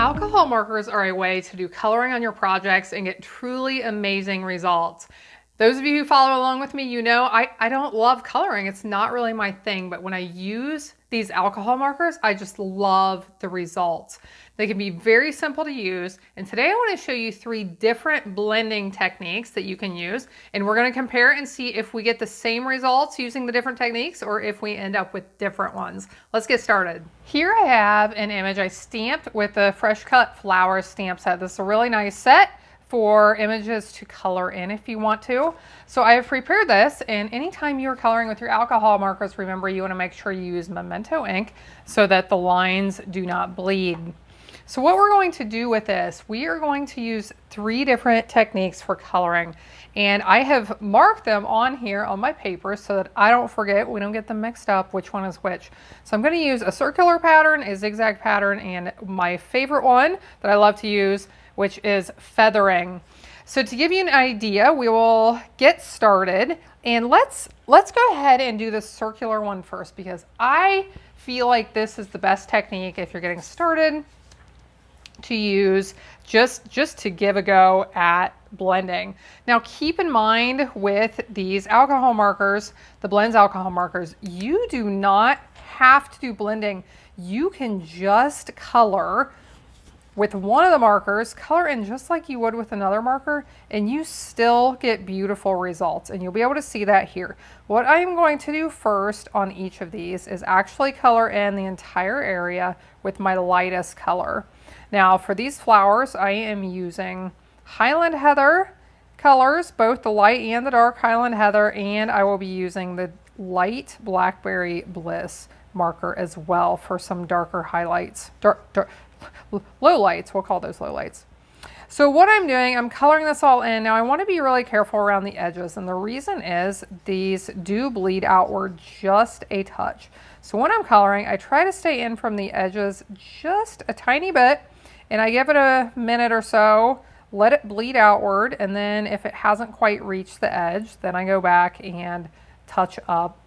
Alcohol markers are a way to do coloring on your projects and get truly amazing results. Those of you who follow along with me, you know I don't love coloring. It's not really my thing, but when I use these alcohol markers, I just love the results. They can be very simple to use, and today I want to show you 3 different blending techniques that you can use, and we're going to compare and see if we get the same results using the different techniques or if we end up with different ones. Let's get started. Here I have an image I stamped with the Fresh Cut Flowers stamp set. This is a really nice set for images to color in if you want to. So I have prepared this, and anytime you're coloring with your alcohol markers, remember you want to make sure you use Memento ink so that the lines do not bleed. So what we're going to do with this, we are going to use 3 different techniques for coloring, and I have marked them on here on my paper so that I don't forget, we don't get them mixed up which one is which. So I'm going to use a circular pattern, a zigzag pattern, and my favorite one that I love to use, which is feathering. So to give you an idea, we will get started, and let's go ahead and do the circular one first, because I feel like this is the best technique if you're getting started to use just to give a go at blending. Now keep in mind with these alcohol markers, the blends alcohol markers, you do not have to do blending. You can just color with one of the markers, color in just like you would with another marker, and you still get beautiful results, and you'll be able to see that here. What I'm going to do first on each of these is actually color in the entire area with my lightest color. Now for these flowers, I am using Highland Heather colors, both the light and the dark Highland Heather, and I will be using the light Blackberry Bliss marker as well for some darker highlights, low lights, we'll call those low lights. So what I'm doing, I'm coloring this all in. Now I want to be really careful around the edges, and the reason is these do bleed outward just a touch. So when I'm coloring, I try to stay in from the edges just a tiny bit, and I give it a minute or so, let it bleed outward, and then if it hasn't quite reached the edge, then I go back and touch up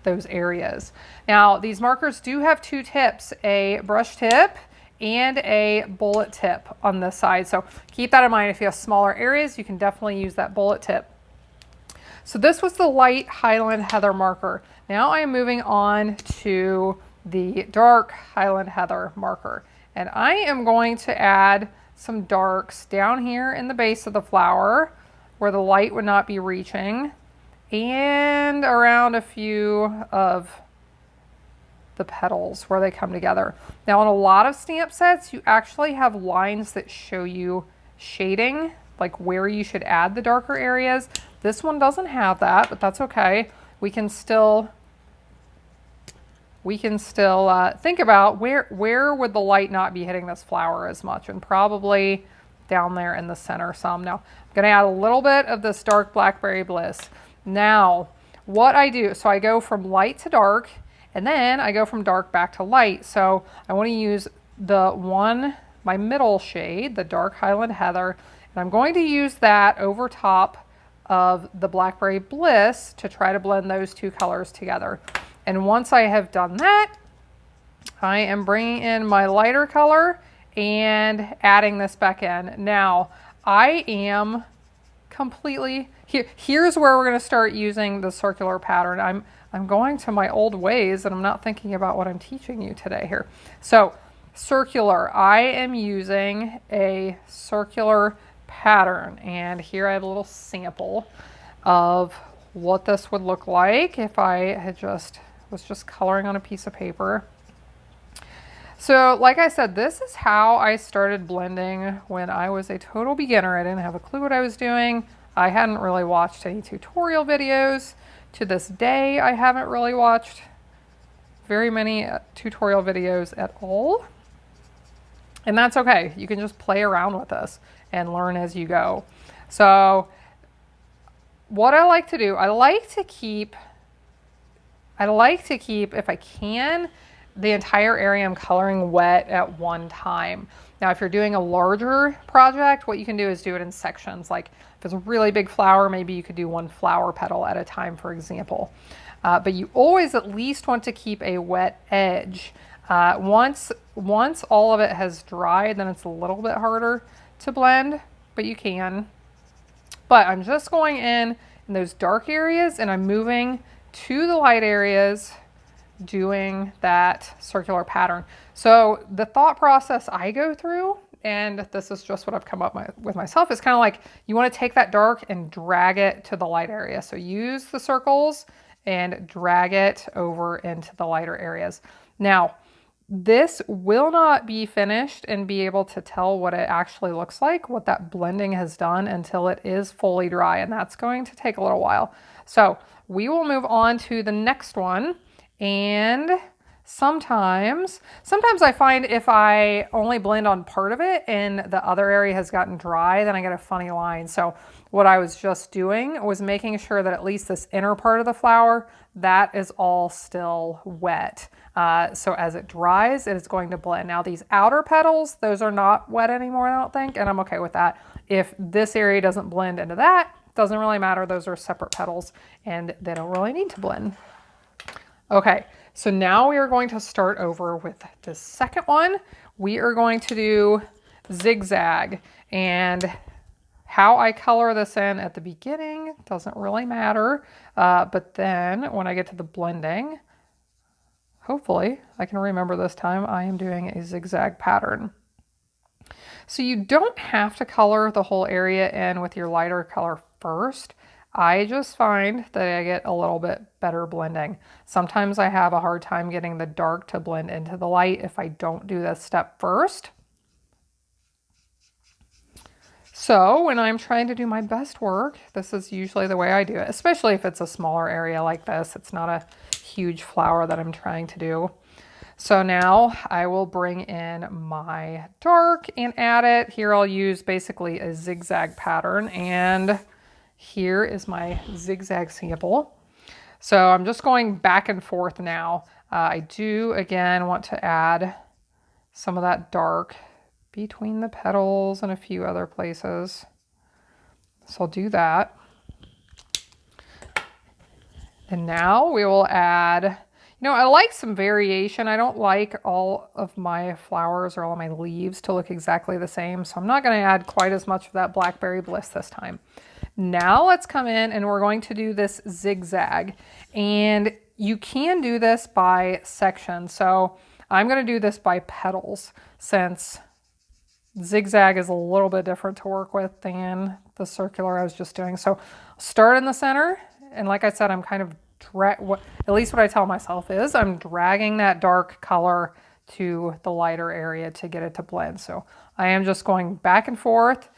those areas. Now these markers do have 2 tips, a brush tip and a bullet tip on this side. So keep that in mind. If you have smaller areas, you can definitely use that bullet tip. So this was the light Highland Heather marker. Now I am moving on to the dark Highland Heather marker. And I am going to add some darks down here in the base of the flower where the light would not be reaching, and around a few of the petals where they come together. Now on a lot of stamp sets, you actually have lines that show you shading, like where you should add the darker areas. This one doesn't have that, but that's okay. We can still think about where would the light not be hitting this flower as much, and probably down there in the center some. Now I'm going to add a little bit of this dark Blackberry Bliss. Now what I do, so I go from light to dark, and then I go from dark back to light. So I want to use my middle shade, the dark Highland Heather, and I'm going to use that over top of the Blackberry Bliss to try to blend those 2 colors together. And once I have done that, I am bringing in my lighter color and adding this back in. Now I am completely, here's where we're going to start using the circular pattern. I'm going to my old ways, and I'm not thinking about what I'm teaching you today here. So circular, I am using a circular pattern, and here I have a little sample of what this would look like if I was just coloring on a piece of paper. So like I said, this is how I started blending when I was a total beginner. I didn't have a clue what I was doing. I hadn't really watched any tutorial videos. To this day, I haven't really watched very many tutorial videos at all. And that's okay. You can just play around with this and learn as you go. So what I like to do, I like to keep, if I can, the entire area I'm coloring wet at one time. Now, if you're doing a larger project, what you can do is do it in sections. Like if it's a really big flower, maybe you could do 1 flower petal at a time, for example. But you always at least want to keep a wet edge Once all of it has dried, then it's a little bit harder to blend, but you can. But I'm just going in those dark areas and I'm moving to the light areas, doing that circular pattern. So the thought process I go through, and this is just what I've come up with myself, is kind of like you want to take that dark and drag it to the light area. So use the circles and drag it over into the lighter areas. Now, this will not be finished and be able to tell what it actually looks like, what that blending has done, until it is fully dry, and that's going to take a little while. So we will move on to the next one. And sometimes I find if I only blend on part of it and the other area has gotten dry, then I get a funny line. So what I was just doing was making sure that at least this inner part of the flower, that is all still wet. So as it dries, it is going to blend. Now these outer petals, those are not wet anymore, I don't think, and I'm okay with that. If this area doesn't blend into that, doesn't really matter. Those are separate petals and they don't really need to blend. Okay, so now we are going to start over with the second one. We are going to do Zigzag, and how I color this in at the beginning doesn't really matter, but then when I get to the blending, hopefully I can remember this time I am doing a zigzag pattern. So you don't have to color the whole area in with your lighter color first. I just find that I get a little bit better blending. Sometimes I have a hard time getting the dark to blend into the light if I don't do this step first. So when I'm trying to do my best work, this is usually the way I do it, especially if it's a smaller area like this. It's not a huge flower that I'm trying to do. So now I will bring in my dark and add it. Here I'll use basically a zigzag pattern, and here is my zigzag sample. So I'm just going back and forth now. I do again want to add some of that dark between the petals and a few other places. So I'll do that. And now we will add, I like some variation. I don't like all of my flowers or all of my leaves to look exactly the same. So I'm not going to add quite as much of that Blackberry Bliss this time. Now let's come in and we're going to do this zigzag, and you can do this by section. So I'm going to do this by petals since zigzag is a little bit different to work with than the circular I was just doing. So start in the center, and like I said, I'm kind of at least what I tell myself is I'm dragging that dark color to the lighter area to get it to blend. So I am just going back and forth,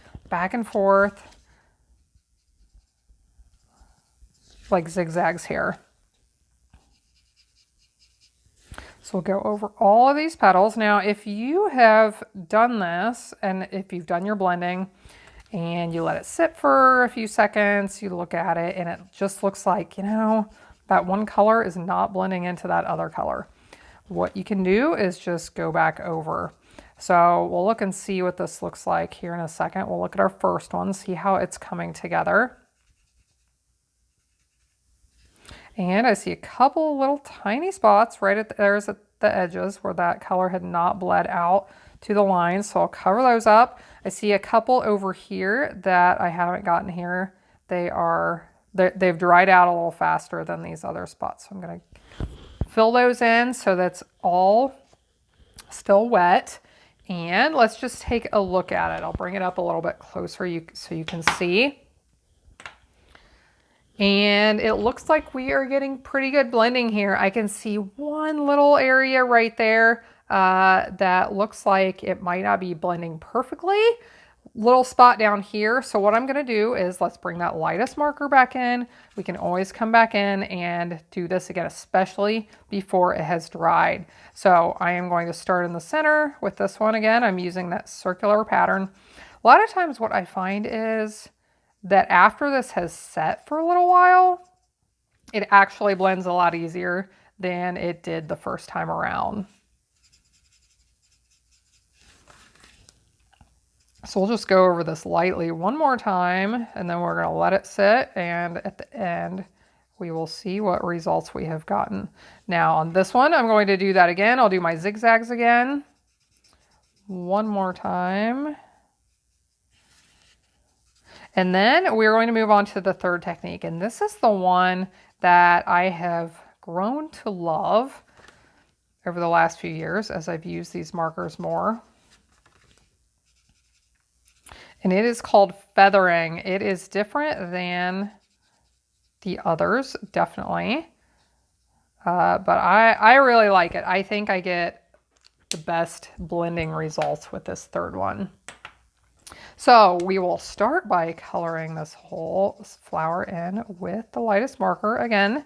like zigzags here. So we'll go over all of these petals. Now, if you have done this, and if you've done your blending and you let it sit for a few seconds, you look at it and it just looks like, that one color is not blending into that other color. What you can do is just go back over. So we'll look and see what this looks like here in a second. We'll look at our first one, see how it's coming together. And I see a couple little tiny spots right at there's at the edges where that color had not bled out to the lines. So I'll cover those up. I see a couple over here that I haven't gotten here. They've dried out a little faster than these other spots. So I'm going to fill those in so that's all still wet. And let's just take a look at it. I'll bring it up a little bit closer so you can see. And it looks like we are getting pretty good blending here. I can see one little area right there that looks like it might not be blending perfectly. Little spot down here. So what I'm going to do is let's bring that lightest marker back in. We can always come back in and do this again, especially before it has dried. So I am going to start in the center with this one again. I'm using that circular pattern. A lot of times what I find is that after this has set for a little while, it actually blends a lot easier than it did the first time around. So we'll just go over this lightly one more time, and then we're going to let it sit, and at the end, we will see what results we have gotten. Now on this one, I'm going to do that again. I'll do my zigzags again. One more time. And then we're going to move on to the third technique. And this is the one that I have grown to love over the last few years as I've used these markers more. And it is called feathering. It is different than the others, definitely. But I really like it. I think I get the best blending results with this third one. So we will start by coloring this whole flower in with the lightest marker again.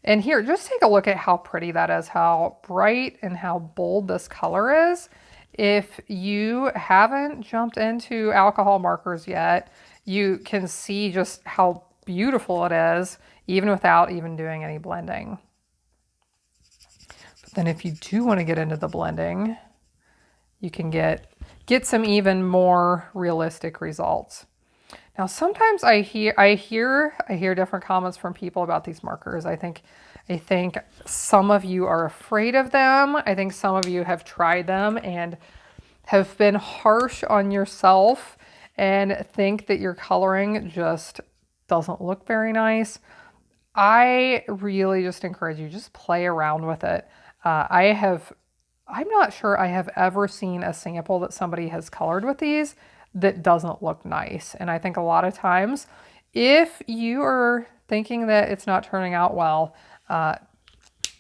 And here, just take a look at how pretty that is, how bright and how bold this color is. If you haven't jumped into alcohol markers yet, you can see just how beautiful it is, even without even doing any blending. But then if you do want to get into the blending, you can get some even more realistic results. Now, sometimes I hear different comments from people about these markers. I think some of you are afraid of them. I think some of you have tried them and have been harsh on yourself and think that your coloring just doesn't look very nice. I really just encourage you, just play around with it. I'm not sure I have ever seen a sample that somebody has colored with these that doesn't look nice. And I think a lot of times, if you are thinking that it's not turning out well,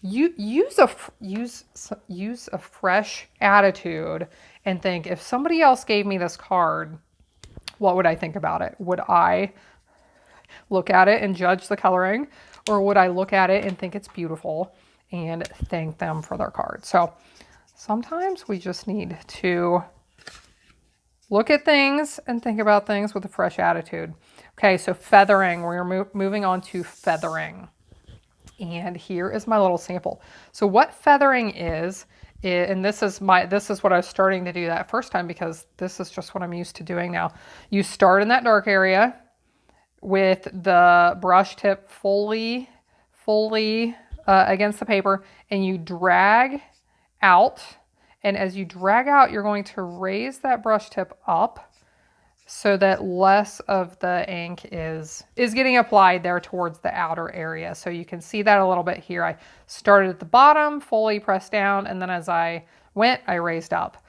use a fresh attitude and think, if somebody else gave me this card, what would I think about it? Would I look at it and judge the coloring, or would I look at it and think it's beautiful and thank them for their card? So sometimes we just need to look at things and think about things with a fresh attitude. Okay, so feathering, we're moving on to feathering. And here is my little sample. So what feathering is, and this is what I was starting to do that first time, because this is just what I'm used to doing now. You start in that dark area with the brush tip fully against the paper, and you drag out. And as you drag out, you're going to raise that brush tip up so that less of the ink is getting applied there towards the outer area. So you can see that a little bit here. I started at the bottom, fully pressed down, and then as I went, I raised up.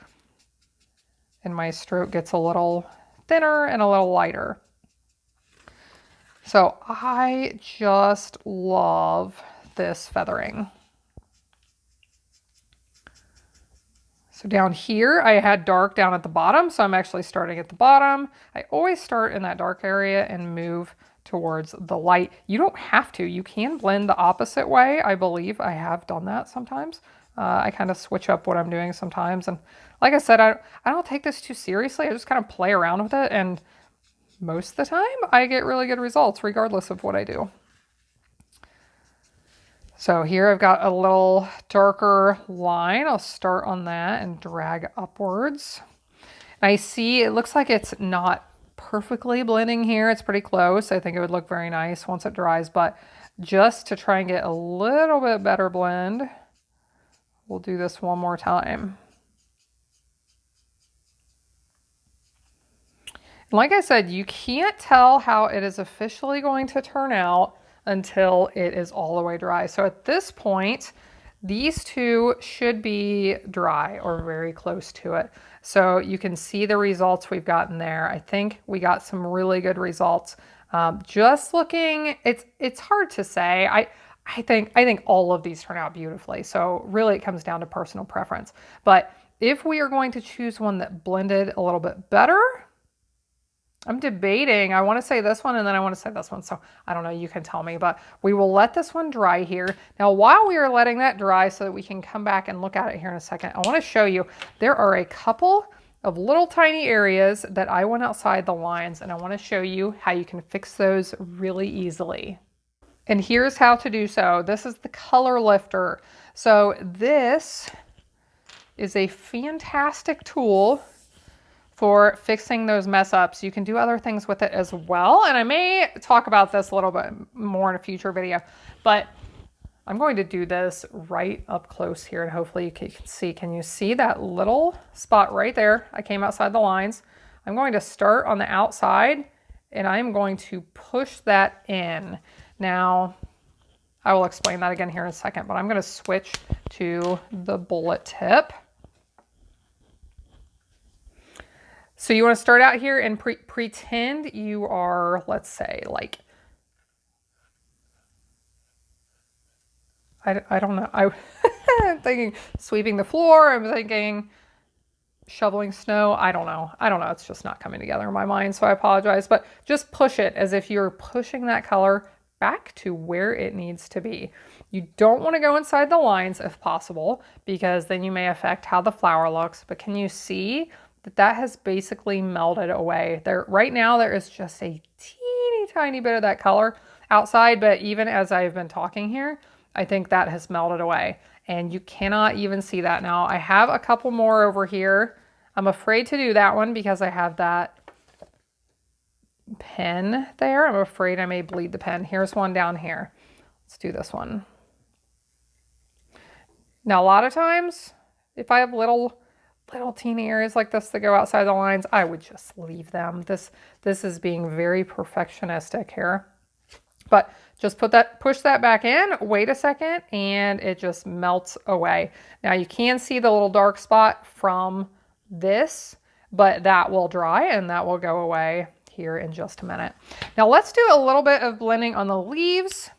And my stroke gets a little thinner and a little lighter. So I just love this feathering. So down here, I had dark down at the bottom, so I'm actually starting at the bottom. I always start in that dark area and move towards the light. You don't have to. You can blend the opposite way. I believe I have done that sometimes. I kind of switch up what I'm doing sometimes. And like I said, I don't take this too seriously. I just kind of play around with it. And most of the time, I get really good results regardless of what I do. So here I've got a little darker line. I'll start on that and drag upwards. And I see it looks like it's not perfectly blending here. It's pretty close. I think it would look very nice once it dries, but just to try and get a little bit better blend, we'll do this one more time. And like I said, you can't tell how it is officially going to turn out until it is all the way dry. So at this point, these two should be dry or very close to it. So you can see the results we've gotten there. I think we got some really good results. Just looking, it's hard to say. I think all of these turn out beautifully. So really it comes down to personal preference. But if we are going to choose one that blended a little bit better, I'm debating. I want to say this one and then I want to say this one. So I don't know, you can tell me, but we will let this one dry here. Now, while we are letting that dry so that we can come back and look at it here in a second, I want to show you there are a couple of little tiny areas that I went outside the lines, and I want to show you how you can fix those really easily. And here's how to do so. This is the color lifter. So this is a fantastic tool for fixing those mess ups. You can do other things with it as well. And I may talk about this a little bit more in a future video, but I'm going to do this right up close here and hopefully you can see. Can you see that little spot right there? I came outside the lines. I'm going to start on the outside and I'm going to push that in. Now, I will explain that again here in a second, but I'm going to switch to the bullet tip. So you want to start out here and pretend you are, let's say, like, I don't know. I'm thinking sweeping the floor. I'm thinking shoveling snow. I don't know. It's just not coming together in my mind, so I apologize. But just push it as if you're pushing that color back to where it needs to be. You don't want to go inside the lines if possible, because then you may affect how the flower looks. But can you see that has basically melted away? There, right now, there is just a teeny tiny bit of that color outside, but even as I've been talking here, I think that has melted away. And you cannot even see that now. I have a couple more over here. I'm afraid to do that one because I have that pen there. I'm afraid I may bleed the pen. Here's one down here. Let's do this one. Now, a lot of times, if I have little teeny areas like this that go outside the lines, I would just leave them. This is being very perfectionistic here. But just push that back in, wait a second, and it just melts away. Now you can see the little dark spot from this, but that will dry and that will go away here in just a minute. Now let's do a little bit of blending on the leaves.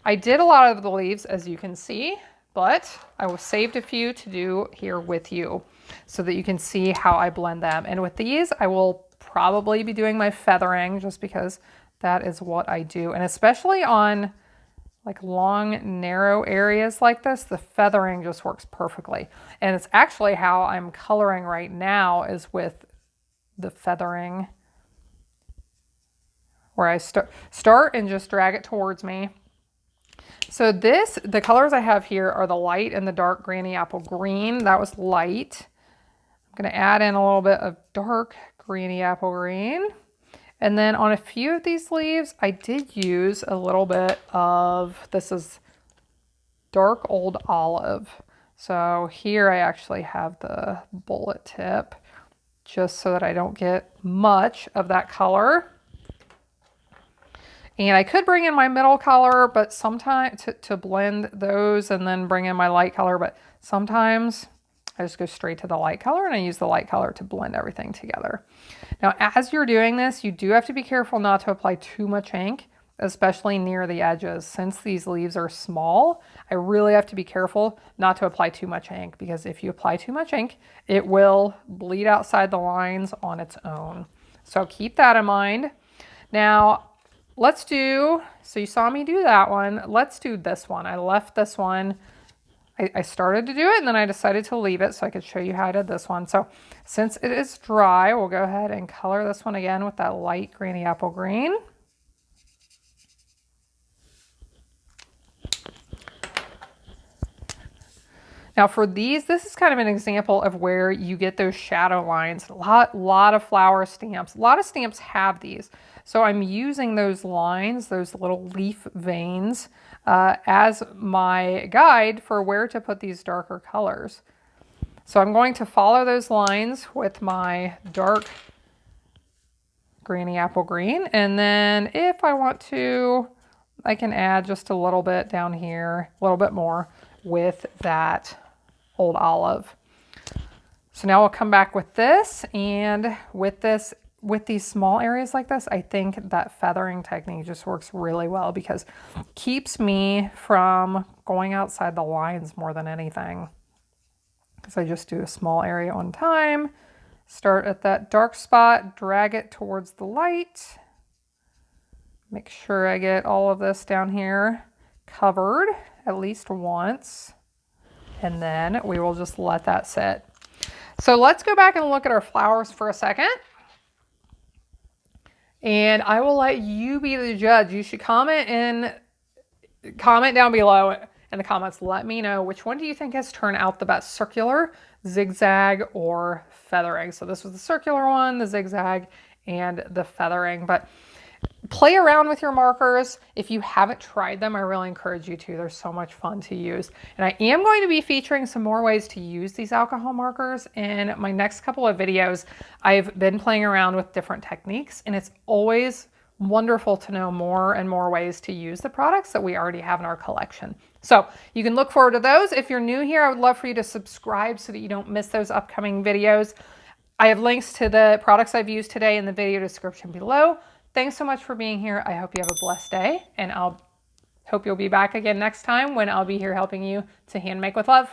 I did a lot of the leaves, as you can see, but I will saved a few to do here with you so that you can see how I blend them. And with these, I will probably be doing my feathering just because that is what I do. And especially on like long, narrow areas like this, the feathering just works perfectly. And it's actually how I'm coloring right now, is with the feathering, where I start and just drag it towards me. So the colors I have here are the light and the dark granny apple green. That was light. I'm going to add in a little bit of dark granny apple green. And then on a few of these leaves, I did use a little bit of, this is dark old olive. So here I actually have the bullet tip just so that I don't get much of that color. And I could bring in my middle color, but sometimes to blend those and then bring in my light color, but sometimes I just go straight to the light color and I use the light color to blend everything together. Now, as you're doing this, you do have to be careful not to apply too much ink, especially near the edges. Since these leaves are small, I really have to be careful not to apply too much ink, because if you apply too much ink, it will bleed outside the lines on its own. So keep that in mind. Now, let's do, so you saw me do that one. Let's do this one. I left this one. I started to do it and then I decided to leave it so I could show you how I did this one. So since it is dry, we'll go ahead and color this one again with that light granny apple green. Now for these, this is kind of an example of where you get those shadow lines. A lot of flower stamps. A lot of stamps have these. So I'm using those lines, those little leaf veins, as my guide for where to put these darker colors. So I'm going to follow those lines with my dark granny apple green. And then if I want to, I can add just a little bit down here, a little bit more with that old olive. So now we'll come back with this, and with these small areas like this, I think that feathering technique just works really well because it keeps me from going outside the lines more than anything. Because I just do a small area one time, start at that dark spot, drag it towards the light, make sure I get all of this down here covered at least once, and then we will just let that sit. So let's go back and look at our flowers for a second. And I will let you be the judge. You should comment down below in the comments. Let me know which one do you think has turned out the best, circular, zigzag, or feathering. So this was the circular one, the zigzag, and the feathering. But play around with your markers. If you haven't tried them, I really encourage you to. They're so much fun to use. And I am going to be featuring some more ways to use these alcohol markers in my next couple of videos. I've been playing around with different techniques, and it's always wonderful to know more and more ways to use the products that we already have in our collection. So you can look forward to those. If you're new here, I would love for you to subscribe so that you don't miss those upcoming videos. I have links to the products I've used today in the video description below. Thanks so much for being here. I hope you have a blessed day, and I'll hope you'll be back again next time when I'll be here helping you to hand make with love.